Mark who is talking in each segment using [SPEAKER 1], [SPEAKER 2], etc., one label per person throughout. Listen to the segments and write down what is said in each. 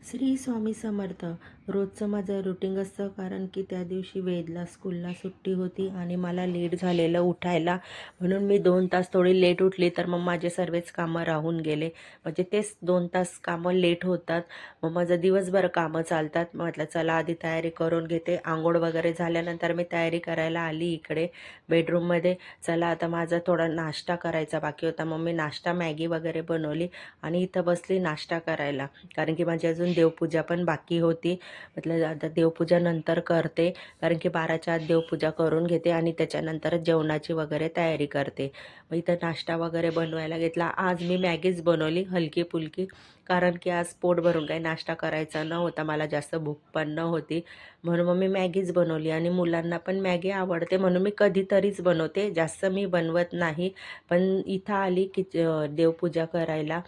[SPEAKER 1] श्री स्वामी समर्थ. रोजचं माझं रुटीन असतं, कारण की त्या दिवशी वेदला स्कूलला सुट्टी होती आणि मला लेट झालेलं उठायला, म्हणून मी 2 तास थोडी लेट उठली. तर मग माझे सर्वच कामं राहून गेले. म्हणजे तेच 2 तास कामं लेट होतात. मग माझं दिवसभर कामं चालतात. म्हटलं चला आधी तयारी करून घेते. आंघोळ वगैरे झाल्यानंतर मी तयारी करायला आली इकडे बेडरूममध्ये. चला आता माझा थोडा नाश्ता करायचा बाकी होता. मग मी नाश्ता मॅगी वगैरे बनवली आणि इथं बसली नाश्ता करायला, कारण की माझी अजून देवपूजा पण बाकी होती. म्हटलं आता देवपूजा नंतर करते, कारण की 12च्या आत देवपूजा करून घेते आणि त्याच्यानंतर जेवणाची वगैरे तयारी करते. मग इथं नाश्ता वगैरे बनवायला घेतला. आज मी मॅगीच बनवली हलकी फुलकी, कारण की आज पोट भरून काही नाश्ता करायचा नव्हता, मला जास्त भूक पण नव्हती. म्हणून मग मी मॅगीच बनवली आणि मुलांना पण मॅगी आवडते, म्हणून मी कधीतरीच बनवते, जास्त मी बनवत नाही. पण इथं आली की देवपूजा करायला,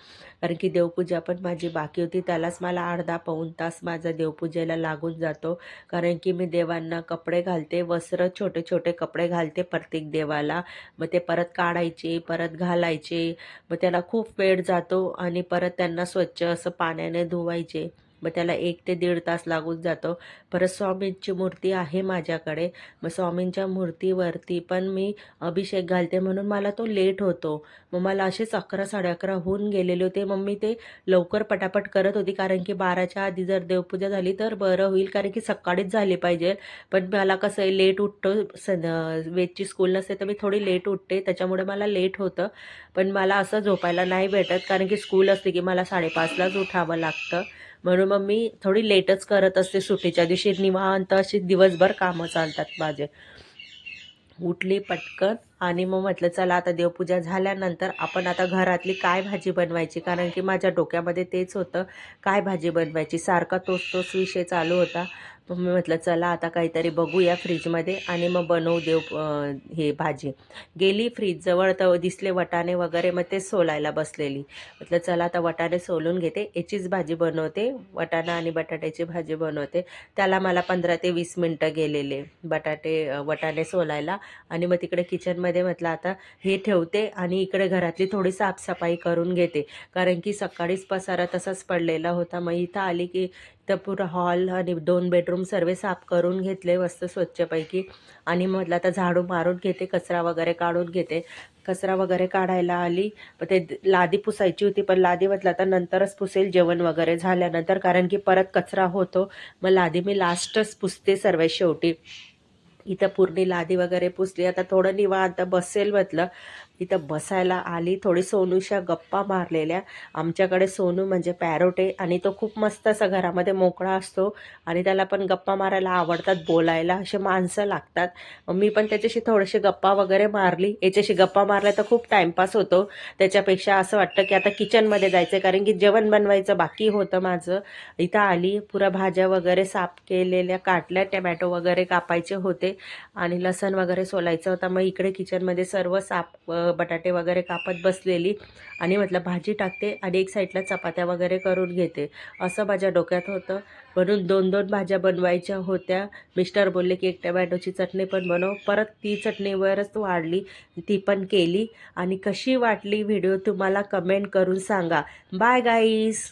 [SPEAKER 1] कारण की देवपूजा पण माझी बाकी होती. त्यालाच मला अर्धा पाऊण तास माझा देवपूजेला लागून जातो, कारण की मी देवांना कपडे घालते, वस्त्र छोटे छोटे कपडे घालते प्रत्येक देवाला. मग ते परत काढायचे, परत घालायचे, मग त्याला खूप वेळ जातो आणि परत त्यांना स्वच्छ असं पाण्याने धुवायचे. मग त्याला 1 ते 1.5 तास लागून जातो. परत स्वामींची मूर्ती आहे माझ्याकडे, मग स्वामींच्या मूर्तीवरती पण मी अभिषेक घालते, म्हणून मला तो लेट होतो. मग मला असेच 11, 11:30 होऊन गेलेले होते. मग मी ते लवकर पटापट करत होती, कारण की 12च्या आधी जर देवपूजा झाली तर बरं होईल, कारण की सकाळीच झाली पाहिजे. पण मला कसं आहे, लेट उठतो. वेदची स्कूल नसते तर मी थोडी लेट उठते, त्याच्यामुळे मला लेट होतं. पण मला असं झोपायला नाही भेटत, कारण की स्कूल असते की मला 5:30लाच उठावं लागतं. म्हणून मग मी थोडी लेटच करत असते. सुट्टीच्या दिवशी निवांत अशी दिवसभर कामं चालतात माझे. उठली पटकन आणि मग म्हटलं चला आता देवपूजा झाल्यानंतर आपण आता घरातली काय भाजी बनवायची, कारण की माझ्या डोक्यामध्ये तेच होतं, काय भाजी बनवायची, सारखा तोच तोच विषय चालू होता. मग मी म्हटलं चला आता काहीतरी बघूया फ्रीजमध्ये आणि मग बनवू हे भाजी. गेली फ्रीजजवळ तर दिसले वटाणे वगैरे, मग ते सोलायला बसलेली. म्हटलं चला आता वटाणे सोलून घेते, याचीच भाजी बनवते, वटाणा आणि बटाट्याची भाजी बनवते. त्याला मला 15 ते 20 मिनटं गेलेले वटाणे सोलायला. आणि मग तिकडे किचनमध्ये म्हटलं आता हे ठेवते आणि इकडे घरातली थोडी साफसफाई करून घेते, कारण की सकाळीच पसारा तसाच पडलेला होता. मग इथं आली की तर पुरा हॉल आणि 2 बेडरूम सर्व साफ करून घेतले मस्त स्वच्छपैकी. आणि म्हटलं आता झाडू मारून घेते, कचरा वगैरे काढून घेते. कचरा वगैरे काढायला आली, मग ते लादी पुसायची होती, पण लादी म्हटलं आता नंतरच पुसेल जेवण वगैरे झाल्यानंतर, कारण की परत कचरा होतो. मग लादी मी लास्टच पुसते सर्वात शेवटी. इथं पूर्ण लादी वगैरे पुसली, आता थोडं निवांत बसेल म्हटलं. इथं बसायला आली, थोडी सोनूशा गप्पा मारलेल्या. आमच्याकडे सोनू म्हणजे पॅरोट आहे आणि तो खूप मस्त असा घरामध्ये मोकळा असतो आणि त्याला पण गप्पा मारायला आवडतात, बोलायला असे माणसं लागतात. मी पण त्याच्याशी थोडीशी गप्पा वगैरे मारली. याच्याशी गप्पा मारल्या तर खूप टाईमपास होतो, त्याच्यापेक्षा असं वाटतं की आता किचनमध्ये जायचं, कारण की जेवण बनवायचं बाकी होतं माझं. इथं आली, पुरा भाज्या वगैरे साफ केलेल्या काटल्या, टमॅटो वगैरे कापायचे होते आणि लसण वगैरे सोलायचं होता. मग इकडे किचनमध्ये सर्व साफ बटाटे वगैरे कापत बसलेली आणि म्हटलं भाजी टाकते आणि एक साईडला चपात्या वगैरे करून घेते, असं माझ्या डोक्यात होतं. म्हणून 2-2 भाज्या बनवायच्या होत्या. मिस्टर बोलले की एक टमॅटोची चटणी पण बनव, परत ती चटणीवरच वाढली, ती पण केली. आणि कशी वाटली व्हिडिओ तुम्हाला कमेंट करून सांगा. Bye guys.